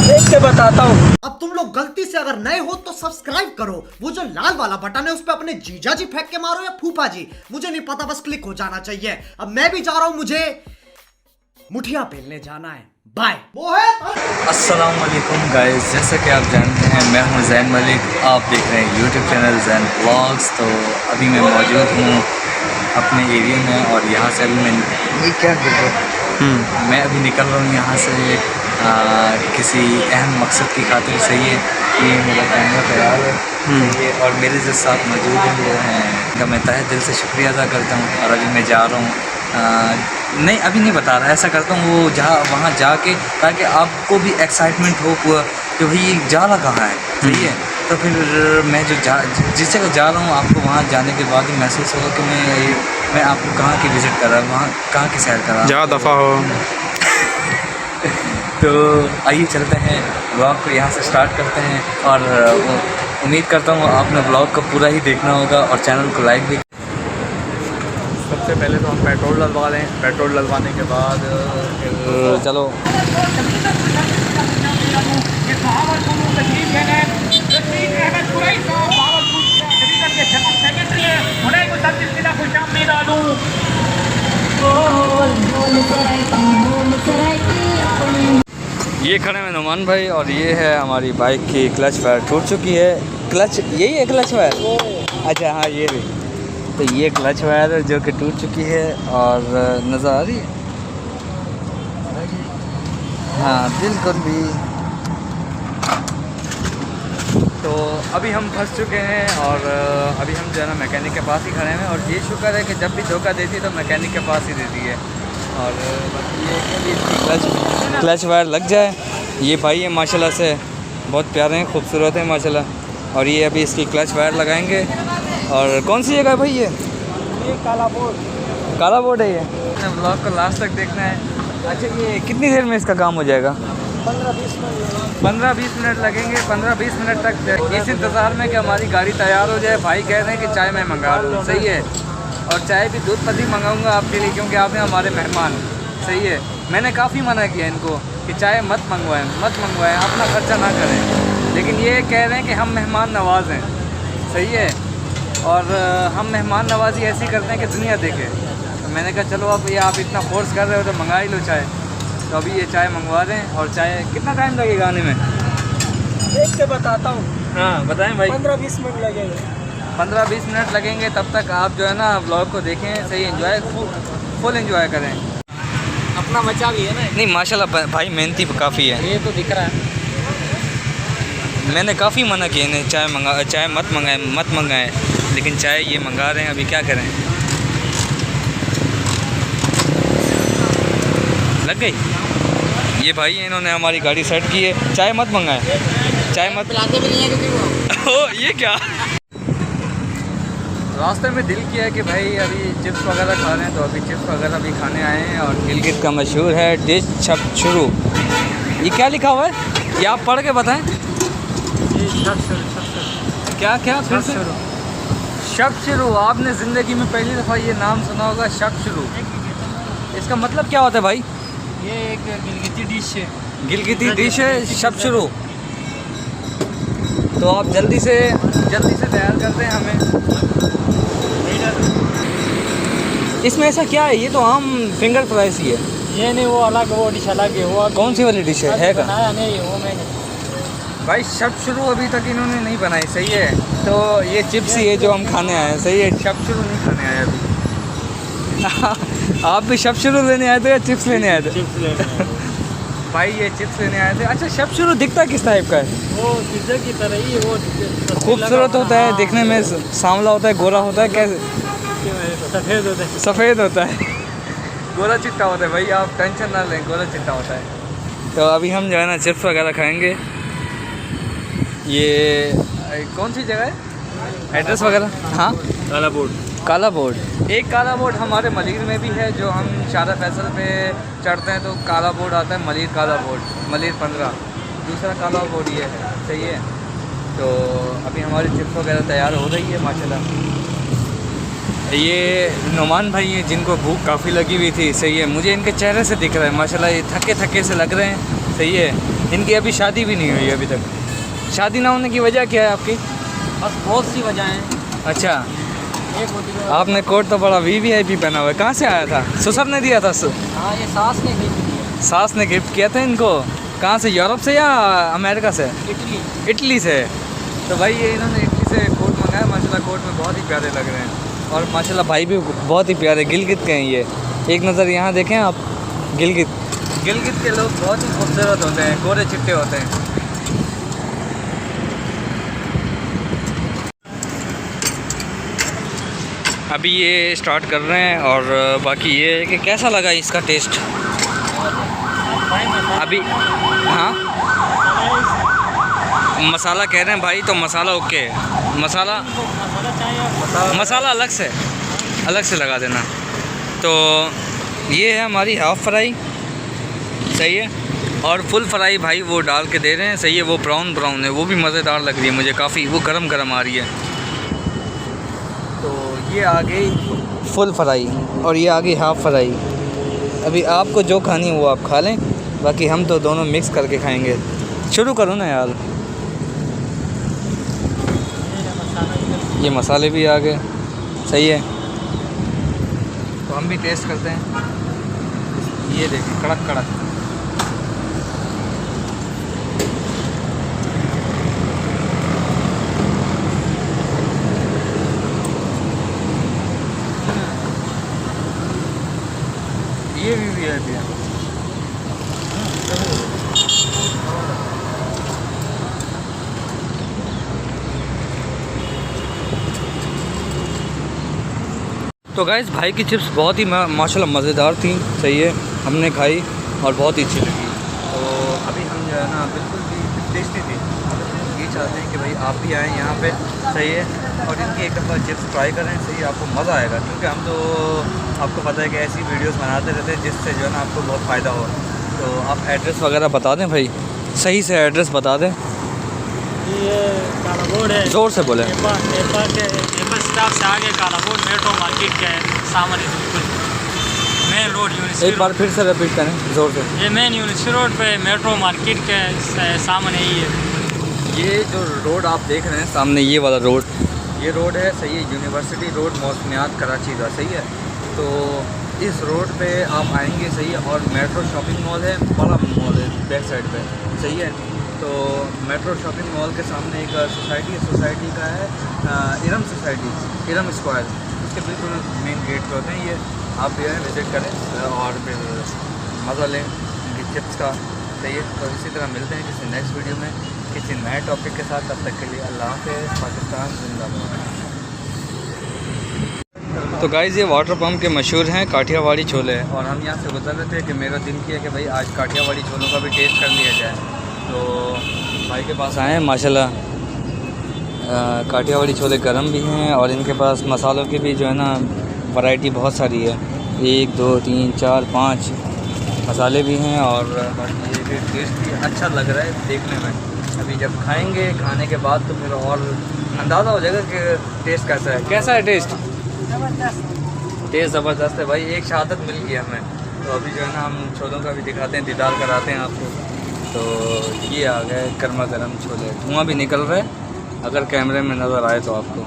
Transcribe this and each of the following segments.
देख के बताता हूँ। अब तुम लोग गलती से अगर नए हो तो सब्सक्राइब करो, वो जो लाल वाला बटन है उस पे अपने जीजा जी फेंक के मारो या फूफा जी, मुझे नहीं पता, बस क्लिक हो जाना चाहिए। अब मैं भी जा रहा हूँ, मुझे मुठिया पेलने जाना है। बाय। अस्सलाम वालेकुम गाइस, जैसा कि आप जानते हैं मैं हूं ज़ैन मलिक, आप देख रहे हैं यूट्यूब चैनल ज़ैन व्लॉग्स। तो अभी मैं मौजूद हूं अपने एरिया में और यहां से अभी मैं ये क्या मैं अभी निकल रहा हूं यहां से किसी अहम मकसद की खातिर। सही है, ये मेरा कैमरा तैयार है, सही है, और मेरे जो साथ मौजूद हैं वो हैं, इनका मैं तहे दिल से शुक्रिया अदा करता हूँ। और अभी मैं जा रहा हूँ, नहीं अभी नहीं बता रहा, ऐसा करता हूँ वो जहाँ वहाँ जाके, ताकि आपको भी एक्साइटमेंट हो कि भाई जा रहा कहाँ है। सही है, तो फिर मैं जो जिस जगह जा रहा हूँ आपको वहाँ जाने के बाद ही महसूस होगा कि मैं आपको कहाँ की विज़िट कर रहा हूँ, वहाँ कहाँ की सैर कर रहा हूँ। जा दफ़ा हो। तो आइए चलते हैं, ब्लॉग को यहाँ से स्टार्ट करते हैं। और उम्मीद करता हूँ आपने ब्लॉग को पूरा ही देखना होगा और चैनल को लाइक भी। सबसे पहले तो हम पेट्रोल डलवा लें, पेट्रोल डलवाने के बाद चलो ये खड़े हैं नुमान भाई, और ये है हमारी बाइक की क्लच फायर टूट चुकी है। क्लच यही है क्लच फायर, अच्छा हाँ ये भी। तो ये क्लच वायर जो कि टूट चुकी है और नज़र आ रही है, हाँ बिल्कुल भी। तो अभी हम फंस चुके हैं और अभी हम जो है ना मैकेनिक के पास ही खड़े हैं। और ये शुक्र है कि जब भी धोखा देती है तो मैकेनिक के पास ही देती है। और ये क्लच वायर लग जाए। ये भाई है माशाल्लाह से बहुत प्यारे हैं, खूबसूरत हैं माशाल्लाह। और ये अभी इसकी क्लच वायर लगाएंगे। और कौन सी जगह है भाई ये काला बोर्ड है ये। ब्लॉग को लास्ट तक देखना है। अच्छा ये कितनी देर में इसका काम हो जाएगा? 15-20 मिनट लगेंगे। 15-20 मिनट तक इस इंतज़ार में कि हमारी गाड़ी तैयार हो जाए। भाई कह रहे हैं कि चाय मैं मंगा लूँ, सही है, और चाय भी दूध पत्ती मंगाऊँगा आपके लिए, क्योंकि आप हैं हमारे मेहमान। सही है, मैंने काफ़ी मना किया इनको कि चाय मत मंगवाएं, अपना खर्चा ना करें, लेकिन ये कह रहे हैं कि हम मेहमान नवाज़ हैं। सही है, और हम मेहमान नवाजी ऐसी करते हैं कि दुनिया देखे। तो मैंने कहा चलो अब ये आप इतना फोर्स कर रहे हो तो मंगा ही लो चाय। तो अभी ये चाय मंगवा दें। और चाय कितना टाइम लगेगा आने में? देख के बताता हूँ। हाँ बताएं भाई। 15-20 मिनट लगेंगे। 15-20 मिनट लगेंगे। तब तक आप जो है ना ब्लॉग को देखें, सही एंजॉय, फुल एंजॉय करें। अपना मचा भी है ना। नहीं माशाल्लाह भाई मेहनती काफ़ी है, ये तो दिख रहा है। मैंने काफ़ी मना किया इन्हें चाय मत मंगाएं, लेकिन चाय ये मंगा रहे हैं। अभी क्या करें, लग गई। ये भाई इन्होंने हमारी गाड़ी सेट की है। चाय मत मंगाएं, चाय मत पिलाते भी नहीं है किसी को। ओ ये क्या। रास्ते में दिल किया है कि भाई अभी चिप्स वगैरह खा रहे हैं, तो अभी चिप्स वगैरह भी खाने आए हैं। और गिलगित का मशहूर है डिश छपछुरू। ये क्या लिखा हुआ है, ये आप पढ़ के बताएं। क्या फिर से? छपछुरू। आपने ज़िंदगी में पहली दफ़ा ये नाम सुना होगा, छपछुरू। इसका मतलब क्या होता है भाई? ये एक गिलगिती डिश है। गिलगिती डिश है छपछुरू। तो आप जल्दी से तैयार करते हैं हमें। इसमें ऐसा क्या है? ये तो आम फिंगर फ्राइज ही है। ये नहीं, वो अलग, वो डिश अलग है। वो कौन सी वाली डिश है का? नहीं वो मैंने भाई छपछुरू अभी तक इन्होंने नहीं बनाई। सही है, तो ये चिप्स ही है जो हम खाने आए हैं। सही है, छपछुरू नहीं खाने आए अभी। आप भी छपछुरू लेने आए थे या चिप्स लेने आए थे? चिप्स लेने भाई ये चिप्स लेने आए थे। अच्छा छपछुरू दिखता किस टाइप का है? वो पिज्जा की तरह ही, वो खूबसूरत होता है दिखने में, सांवला होता है, गोरा होता है, कैसे? सफ़ेद होता है। गोरा चिट्टा होता है भाई, आप टेंशन ना लें, गोरा चिट्टा होता है। तो अभी हम जो है ना चिप्स वगैरह खाएंगे। ये कौन सी जगह है, एड्रेस वगैरह? हाँ काला बोर्ड। एक काला बोर्ड हमारे मलिर में भी है, जो हम शादा फैसल पे चढ़ते हैं तो काला बोर्ड आता है, मलिर काला बोर्ड, मलिर 15। दूसरा काला बोर्ड ये है। सही है, तो अभी हमारी चिप्स वगैरह तैयार हो रही है माशाल्लाह। ये नुमान भाई हैं जिनको भूख काफ़ी लगी हुई थी। सही है, मुझे इनके चेहरे से दिख रहा है माशाल्लाह, ये थके थके से लग रहे हैं। सही है, इनकी अभी शादी भी नहीं हुई अभी तक। शादी ना होने की वजह क्या है आपकी? बस बहुत सी वजह हैं। अच्छा, एक होती है, आपने कोट तो बड़ा वीवीआईपी पहना हुआ है, कहाँ से आया था? ससुर ने दिया था? हाँ ये सास ने गिफ्ट दिया। सास ने गिफ्ट किया था इनको? कहाँ से, यूरोप से या अमेरिका से? इटली। इटली से। तो भाई ये इन्होंने इटली से कोट मंगाया, माशाल्लाह कोट में बहुत ही प्यारे लग रहे हैं। और माशाल्लाह भाई भी बहुत ही प्यारे, गिलगित के हैं ये। एक नज़र यहाँ देखें आप, गिलगित के लोग बहुत ही खूबसूरत होते हैं, गोरे चिट्टे होते हैं। अभी ये स्टार्ट कर रहे हैं और बाकी ये है कि कैसा लगा इसका टेस्ट अभी। हाँ, मसाला कह रहे हैं भाई, तो मसाला ओके है। मसाला अलग से लगा देना। तो ये है हमारी हाफ़ फ्राई। सही है, और फुल फ्राई भाई वो डाल के दे रहे हैं। सही है, वो ब्राउन है, वो भी मज़ेदार लग रही है मुझे काफ़ी, वो गरम आ रही है। तो ये आ गई फुल फ्राई और ये आ गई हाफ़ फ्राई। अभी आपको जो खानी है वो आप खा लें, बाकी हम तो दोनों मिक्स करके खाएंगे। शुरू करो ना यार। ये मसाले भी आ गए। सही है, तो हम भी टेस्ट करते हैं। ये देखिए, कड़क। ये भी है भैया। तो गाइस भाई की चिप्स बहुत ही माशाल्लाह मज़ेदार थी। सही है, हमने खाई और बहुत ही अच्छी लगी। तो अभी हम जो है ना बिल्कुल भी टेस्टी थी। ये चाहते हैं कि भाई आप भी आएँ यहाँ पे। सही है, और इनकी एक दफ़ा चिप्स ट्राई करें। सही है, आपको मज़ा आएगा, क्योंकि हम तो आपको पता है कि ऐसी वीडियोस बनाते रहते हैं जिससे जो है ना आपको बहुत फ़ायदा हो। तो आप एड्रेस वगैरह बता दें भाई, सही से एड्रेस बता दें। ये काला बोर्ड है, ज़ोर से बोलें। एप्पल स्टॉप से आगे काला बोर्ड मेट्रो मार्केट के सामने बिल्कुल मेन रोड यूनिवर्सिटी। एक बार फिर से रिपीट करें ज़ोर से। ये मेन यूनिवर्सिटी रोड पे मेट्रो मार्केट के सामने ही है। ये जो रोड आप देख रहे हैं सामने, ये वाला रोड, ये रोड है। सही है, यूनिवर्सिटी रोड, मौसमियात कराची का। सही है, तो इस रोड पे आप आएंगे। सही है, और मेट्रो शॉपिंग मॉल है, बड़ा मॉल है बैक साइड पे। सही है, तो मेट्रो शॉपिंग मॉल के सामने एक सोसाइटी का है, इरम सोसाइटी, इरम स्क्वायर, उसके बिल्कुल मेन गेट पे होते हैं ये। आप भी आएँ, विज़िट करें और फिर मज़ा लें इनकी चिप्स का। सही है, तो इसी तरह मिलते हैं किसी नेक्स्ट वीडियो में किसी नए टॉपिक के साथ। तब तक के लिए अल्लाह हाफ़िज़। पाकिस्तान जिंदाबाद। तो गाइज़ ये वाटर पम्प के मशहूर हैं काठियावाड़ी छोले, और हम यहाँ से गुजर रहे थे कि मेरा दिल किया कि भाई आज काठियावाड़ी छोलों का भी टेस्ट कर लिया जाए। तो भाई के पास आए हैं, माशाल्लाह काठियावाड़ी छोले गरम भी हैं, और इनके पास मसालों की भी जो है ना वैरायटी बहुत सारी है। 1 2 3 4 5 मसाले भी हैं, और बाकी ये भी टेस्ट भी अच्छा लग रहा है देखने में। अभी जब खाएंगे, खाने के बाद तो फिर और अंदाज़ा हो जाएगा कि टेस्ट कैसा है। कैसा है टेस्ट? टेस्ट ज़बरदस्त है भाई, एक शहादत मिल गई हमें। तो अभी जो है ना हम छोलों का भी दिखाते हैं, दीदार कराते हैं आपको। तो ये आ गए गर्मा गर्म छोले, धुआं भी निकल रहा है अगर कैमरे में नज़र आए तो आपको।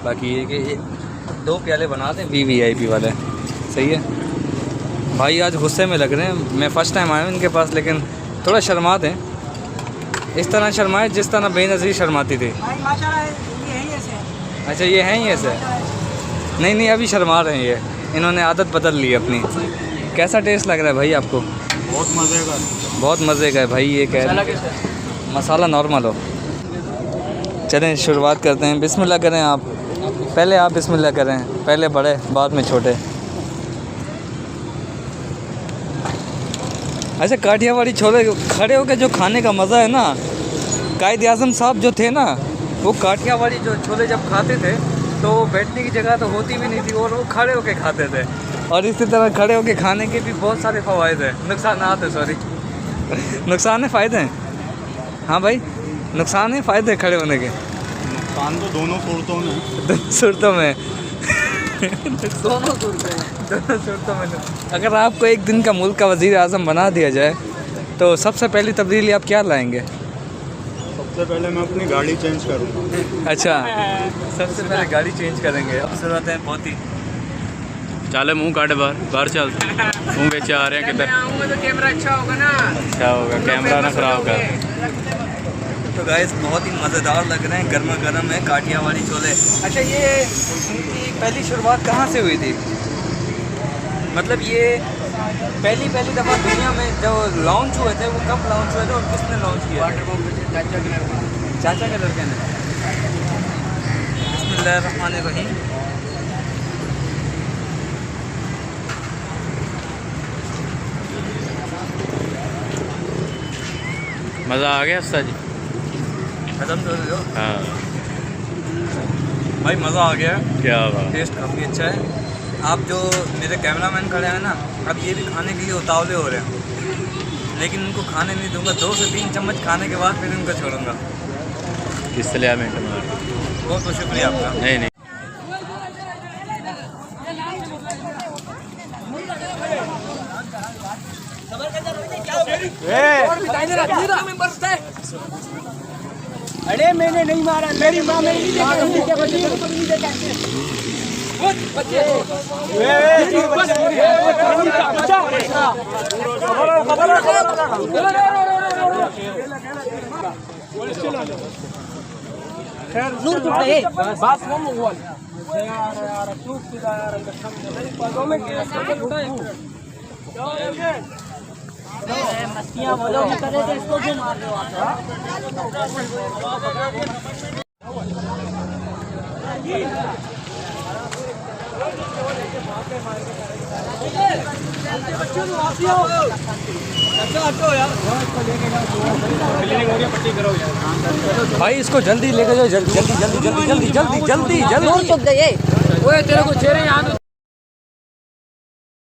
बाकी ये कि 2 प्याले बना दें VVIP वाले। सही है, भाई आज गुस्से में लग रहे हैं। मैं फ़र्स्ट टाइम आया हूँ इनके पास, लेकिन थोड़ा शर्माते हैं। इस तरह शर्माए जिस तरह बेनज़ीर शर्माती थी। अच्छा, ये हैं ही ऐसे? नहीं, अभी शर्मा रहे हैं ये, इन्होंने आदत बदल ली अपनी। कैसा टेस्ट लग रहा है भाई आपको? बहुत मज़े का है भाई। ये कह रहे हैं मसाला नॉर्मल हो। चलें शुरुआत करते हैं, बिस्मिल्लाह करें आप। पहले आप बिस्मिल्लाह करें, पहले बड़े बाद में छोटे। अच्छा, काठियावाड़ी छोले खड़े होकर जो खाने का मज़ा है ना, कायद आज़म साहब जो थे ना, वो काठियावाड़ी जो छोले जब खाते थे तो बैठने की जगह तो होती भी नहीं थी, और वो खड़े होकर खाते थे। और इसी तरह खड़े होकर खाने के भी बहुत सारे फ़वाइद हैं, नुकसानात है, सॉरी नुकसान है, फ़ायदे हैं। हाँ भाई, नुकसान है, फ़ायदे खड़े होने के? नुकसान तो दोनों सूरतों में। सूरतों में दोनों सूरतों में। अगर आपको एक दिन का मुल्क का वज़ीर आज़म बना दिया जाए तो सबसे पहली तब्दीली आप क्या लाएंगे? सबसे पहले मैं अपनी गाड़ी चेंज करूँगा। अच्छा, सबसे पहले गाड़ी चेंज करेंगे। अब ज़रूरत है बहुत ही। चले मुंह काटे बाहर चल, मुंह बेचे आ रहे हैं किधर। आऊँगा तो कैमरा अच्छा होगा ना, क्या होगा, कैमरा ना खराब कर। तो गाइस बहुत ही मज़ेदार लग रहे हैं, गर्मा गर्म है काठियावाड़ी छोले। अच्छा, ये इनकी पहली शुरुआत कहाँ से हुई थी? मतलब ये पहली दफ़ा दुनिया में जो लॉन्च हुए थे वो कब लॉन्च हुए थे और किसने लॉन्च किया? चाचा के लड़के ने। बिस्मिल्लाहिर्रहमानिर्रहीम। मज़ा आ गया उस्ताद जी? खत्म कर दो। हाँ भाई मज़ा आ गया, क्या बात। टेस्ट काफ़ी अच्छा है। आप जो मेरे कैमरामैन खड़े हैं ना, अब ये भी खाने के लिए उतावले हो रहे हैं, लेकिन उनको खाने नहीं दूंगा। 2 से 3 चम्मच खाने के बाद फिर उनको छोड़ूंगा। इसलिए मिनट में बहुत बहुत शुक्रिया आपका। नहीं नहीं। अरे मैंने नहीं मारा, मेरी माँ मेरी मस्तियाँ बोलो करे तो इसको क्यों मार रहे हो आप? भाई इसको जल्दी लेके जाओ, जल्दी जल्दी जल्दी जल्दी जल्दी जल्दी जल्दी जल्दी। तेरे को चेहरे यहाँ